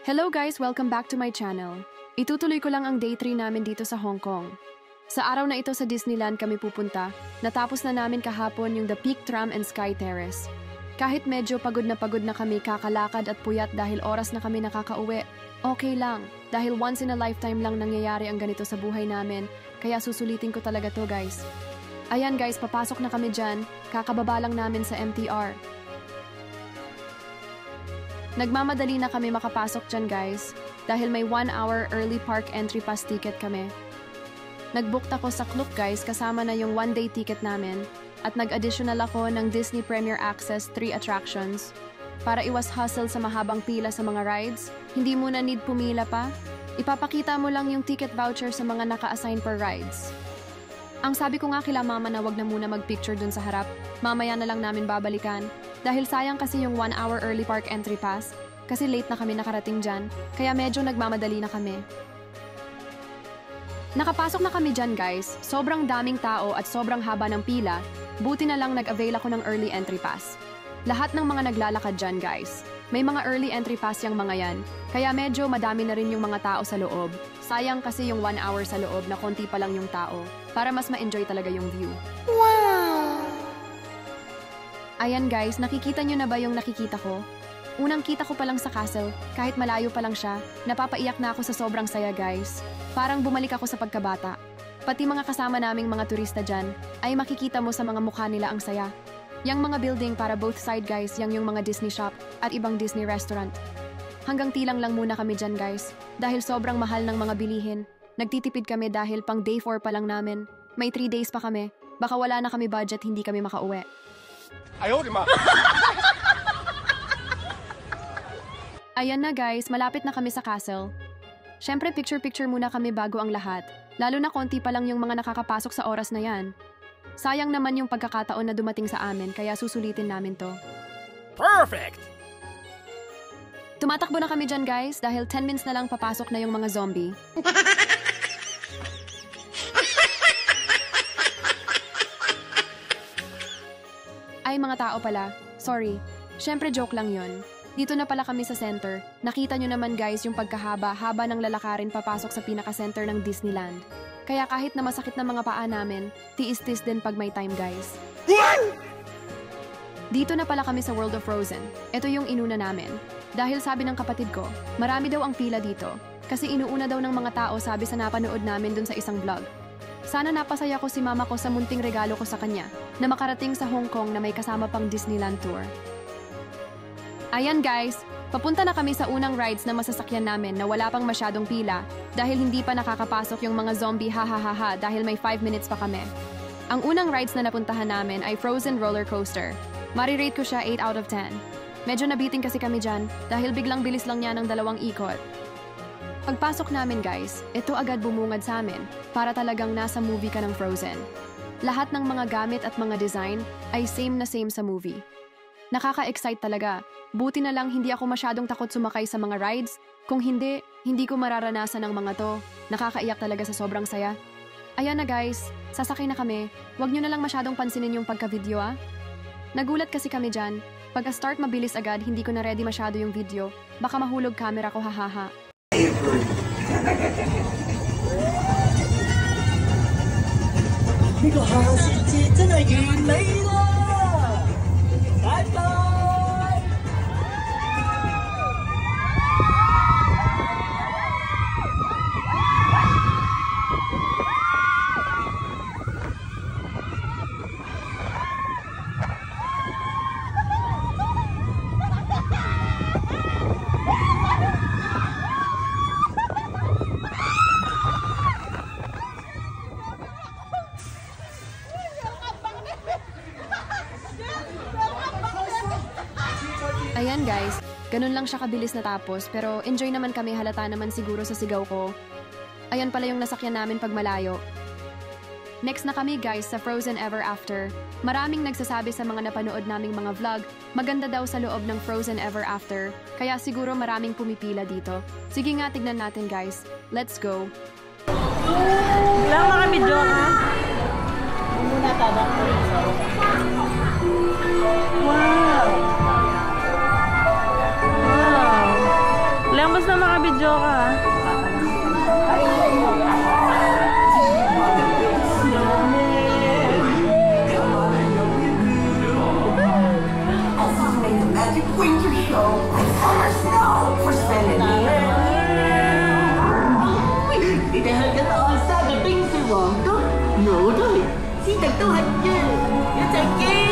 Hello guys! Welcome back to my channel. Itutuloy ko lang ang day 3 namin dito sa Hong Kong. Sa araw na ito sa Disneyland kami pupunta, natapos na namin kahapon yung The Peak Tram and Sky Terrace. Kahit medyo pagod na kami kakalakad at puyat dahil oras na kami nakakauwi, okay lang. Dahil once in a lifetime lang nangyayari ang ganito sa buhay namin, kaya susulitin ko talaga to guys. Ayan guys, papasok na kami dyan, kakababa lang namin sa MTR. Nagmamadali na kami makapasok dyan guys, dahil may 1 hour early park entry pass ticket kami. Nag-book ako sa Klook guys kasama na yung 1-day ticket namin, at nag-additional ako ng Disney Premier Access 3 attractions. Para iwas hustle sa mahabang pila sa mga rides, hindi mo na need pumila pa. Ipapakita mo lang yung ticket voucher sa mga naka-assign per rides. Ang sabi ko nga kila mama na wag na muna mag-picture dun sa harap, mamaya na lang namin babalikan. Dahil sayang kasi yung 1 hour early park entry pass, kasi late na kami nakarating dyan, kaya medyo nagmamadali na kami. Nakapasok na kami dyan guys, sobrang daming tao at sobrang haba ng pila, buti na lang nag-avail ako ng early entry pass. Lahat ng mga naglalakad dyan guys, may mga early entry pass yung mga yan, kaya medyo madami na rin yung mga tao sa loob. Sayang kasi yung 1 hour sa loob na konti pa lang yung tao, para mas ma-enjoy talaga yung view. Wow! Ayan guys, nakikita nyo na ba yung nakikita ko? Unang kita ko pa lang sa castle, kahit malayo pa lang siya, napapaiyak na ako sa sobrang saya guys. Parang bumalik ako sa pagkabata. Pati mga kasama naming mga turista dyan, ay makikita mo sa mga mukha nila ang saya. Yang mga building para both side guys, yang yung mga Disney shop at ibang Disney restaurant. Hanggang tilang lang muna kami dyan guys, dahil sobrang mahal ng mga bilihin. Nagtitipid kami dahil pang day 4 pa lang namin. May 3 days pa kami, baka wala na kami budget, hindi kami makauwi. Ayan na guys, malapit na kami sa castle. Syempre picture-picture muna kami bago ang lahat, lalo na konti pa lang yung mga nakakapasok sa oras na yan. Sayang naman yung pagkakataon na dumating sa amin, kaya susulitin namin to. Perfect! Tumatakbo na kami dyan guys, dahil 10 minutes na lang papasok na yung mga zombie. Ay mga tao pala, sorry. Syempre joke lang yon. Dito na pala kami sa center. Nakita nyo naman guys yung pagkahaba-haba ng lalakarin papasok sa pinaka-center ng Disneyland. Kaya kahit na masakit na mga paa namin, tiis-tis din pag may time guys. Dito na pala kami sa World of Frozen. Ito yung inuna namin. Dahil sabi ng kapatid ko, marami daw ang pila dito. Kasi inuuna daw ng mga tao sabi sa napanood namin dun sa isang vlog. Sana napasaya ko si mama ko sa munting regalo ko sa kanya na makarating sa Hong Kong na may kasama pang Disneyland Tour. Ayan guys, papunta na kami sa unang rides na masasakyan namin na wala pang masyadong pila dahil hindi pa nakakapasok yung mga zombie hahaha dahil may 5 minutes pa kami. Ang unang rides na napuntahan namin ay Frozen Roller Coaster. Marirate ko siya 8 out of 10. Medyo nabiting kasi kami dyan dahil biglang bilis lang niya ng 2 ikot. Pagpasok namin guys, ito agad bumungad sa amin para talagang nasa movie ka ng Frozen. Lahat ng mga gamit at mga design ay same na same sa movie. Nakaka-excite talaga. Buti na lang hindi ako masyadong takot sumakay sa mga rides. Kung hindi, hindi ko mararanasan ang mga to. Nakakaiyak talaga sa sobrang saya. Ayan na guys, sasakay na kami. Huwag nyo na lang masyadong pansinin yung pagka-video ah. Nagulat kasi kami dyan. Pagka-start mabilis agad, hindi ko na ready masyado yung video. Baka mahulog camera ko hahaha. Ayan guys, ganun lang siya kabilis natapos pero enjoy naman kami, halata naman siguro sa sigaw ko. Ayan pala yung nasakyan namin pag malayo. Next na kami guys sa Frozen Ever After. Maraming nagsasabi sa mga napanood naming mga vlog, maganda daw sa loob ng Frozen Ever After, kaya siguro maraming pumipila dito. Sige nga, tignan natin guys. Let's go! Wala mga video ha? Muna tabak ko. Wow! Glenn, basta makabidyo ka ha. Winter show. Summer snow for spending Đi đây hơi cái to sao cái tinh sư vọng đó. Nổ thôi. Xin tặng tôi hạt chứ. Nhớ chạy chi.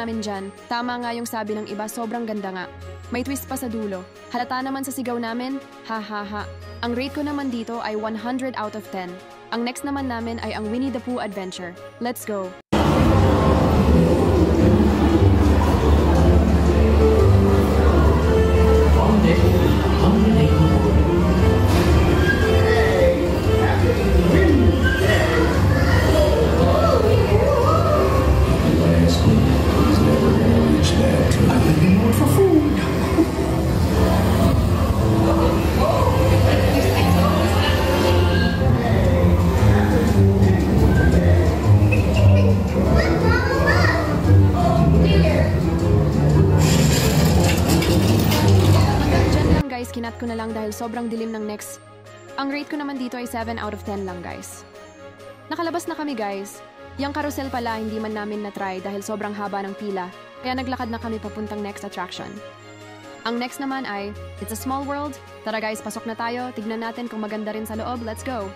namin dyan. Tama nga yung sabi ng iba, sobrang ganda nga. May twist pa sa dulo. Halata naman sa sigaw namin, ha ha ha. Ang rate ko naman dito ay 100 out of 10. Ang next naman namin ay ang Winnie the Pooh Adventure. Let's go! Kinat ko na lang dahil sobrang dilim ng next. Ang rate ko naman dito ay 7 out of 10 lang, guys. Nakalabas na kami, guys. Yang carousel pala hindi man namin na-try dahil sobrang haba ng pila, kaya naglakad na kami papuntang next attraction. Ang next naman ay It's a Small World. Tara guys, pasok na tayo. Tignan natin kung maganda rin sa loob. Let's go!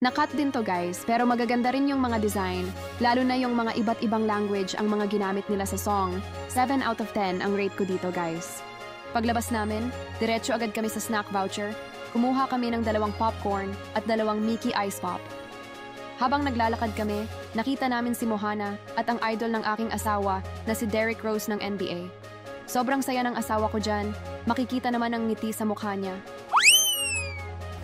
Nakat din to guys, pero magaganda rin yung mga design, lalo na yung mga iba't ibang language ang mga ginamit nila sa song. 7 out of 10 ang rate ko dito guys. Paglabas namin, diretso agad kami sa snack voucher, kumuha kami ng 2 popcorn at 2 Mickey Ice Pop. Habang naglalakad kami, nakita namin si Mohana at ang idol ng aking asawa na si Derrick Rose ng NBA. Sobrang saya ng asawa ko dyan, makikita naman ang ngiti sa mukha niya.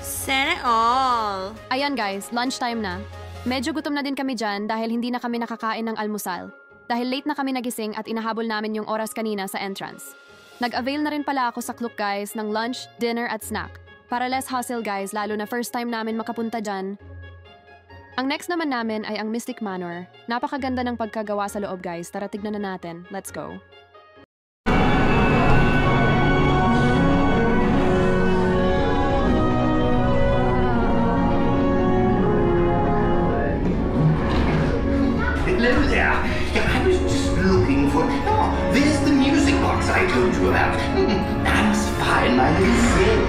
Sana all! Ayan guys, lunchtime na. Medyo gutom na din kami dyan dahil hindi na kami nakakain ng almusal. Dahil late na kami nagising at inahabol namin yung oras kanina sa entrance. Nag-avail na rin pala ako sa Klook guys ng lunch, dinner at snack. Para less hustle guys, lalo na first time namin makapunta dyan. Ang next naman namin ay ang Mystic Manor. Napakaganda ng pagkagawa sa loob guys, tara tignan na natin. Let's go! Hello there. I was just looking for... Oh, there's the music box I told you about. I must find my little friend.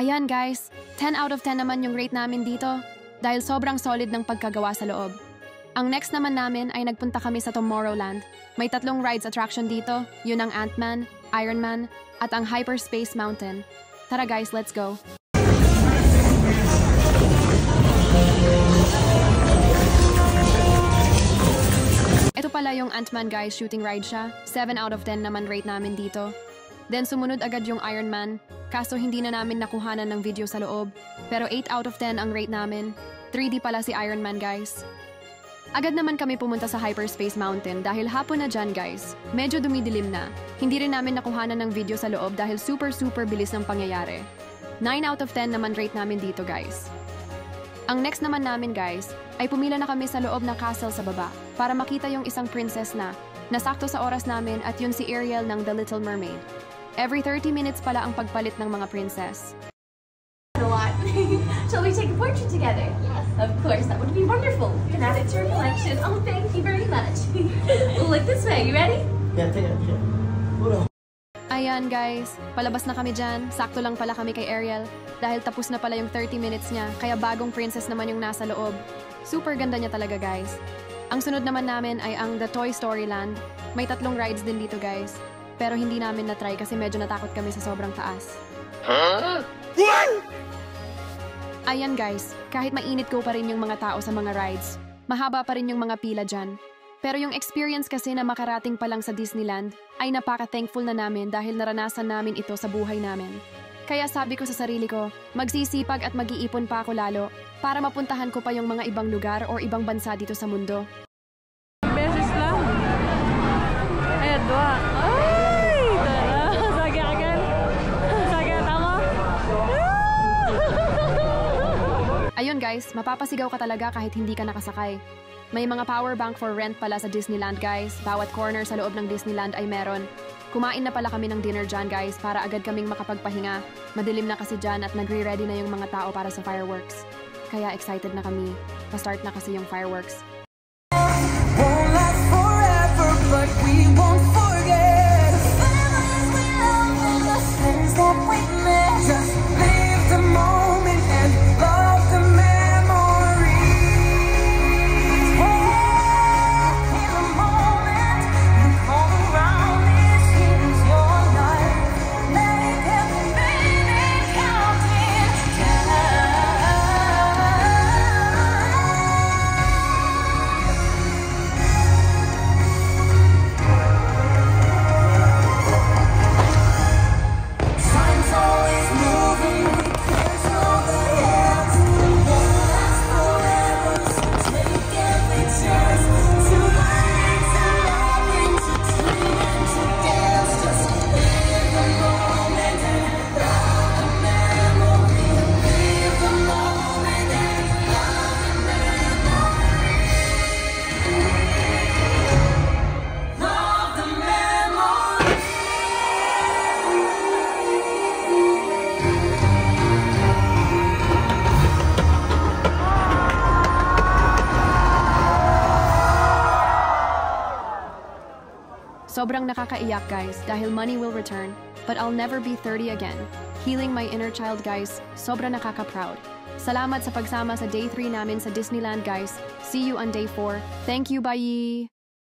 Ayan guys, 10 out of 10 naman yung rate namin dito dahil sobrang solid ng pagkagawa sa loob. Ang next naman namin ay nagpunta kami sa Tomorrowland. May 3 rides attraction dito, yun ang Ant-Man, Iron Man, at ang Hyperspace Mountain. Tara guys, let's go! Ito pala yung Ant-Man guys, shooting ride siya. 7 out of 10 naman rate namin dito. Then sumunod agad yung Iron Man, kaso hindi na namin nakuhanan ng video sa loob. Pero 8 out of 10 ang rate namin. 3D pala si Iron Man guys. Agad naman kami pumunta sa Hyperspace Mountain dahil hapon na dyan guys. Medyo dumidilim na. Hindi rin namin nakuhanan ng video sa loob dahil super bilis ng pangyayari. 9 out of 10 naman rate namin dito guys. Ang next naman namin guys, ay pumila na kami sa loob ng castle sa baba para makita yung isang princess na nasakto sa oras namin at yun si Ariel ng The Little Mermaid. Every 30 minutes pala ang pagpalit ng mga princess. A lot. Shall we take a portrait together? Yes. Of course, that would be wonderful. You can add it to your collection. Oh, thank you very much. We'll look this way. You ready? Ayan guys, palabas na kami dyan. Sakto lang pala kami kay Ariel dahil tapos na pala yung 30 minutes niya kaya bagong princess naman yung nasa loob. Super ganda niya talaga guys. Ang sunod naman namin ay ang The Toy Story Land. May 3 rides din dito guys. Pero hindi namin na-try kasi medyo natakot kami sa sobrang taas. Huh? What? Ayan guys, kahit mainit ko pa rin yung mga tao sa mga rides, mahaba pa rin yung mga pila dyan. Pero yung experience kasi na makarating pa lang sa Disneyland ay napaka-thankful na namin dahil naranasan namin ito sa buhay namin. Kaya sabi ko sa sarili ko, magsisipag at mag-iipon pa ako lalo para mapuntahan ko pa yung mga ibang lugar o ibang bansa dito sa mundo. Beses lang. Ayan, 2. Ay! Tara! Saga agad! Saga, tama? Ayun guys, mapapasigaw ka talaga kahit hindi ka nakasakay. May mga power bank for rent pala sa Disneyland guys. Bawat corner sa loob ng Disneyland ay meron. Kumain na pala kami ng dinner dyan guys para agad kaming makapagpahinga. Madilim na kasi dyan at nagre-ready na yung mga tao para sa fireworks. Kaya excited na kami. Pa-start na kasi yung fireworks. Won't last forever, but we won't forget the memories we love and the things that we met. Just live the moment and love the memories. Yeah, in the moment you come around, this is your life. Let every minute count in time. Sobrang nakakaiyak, guys, dahil money will return, but I'll never be 30 again. Healing my inner child, guys. Sobra nakaka-proud. Salamat sa pagsama sa day 3 namin sa Disneyland, guys. See you on day 4. Thank you, bye!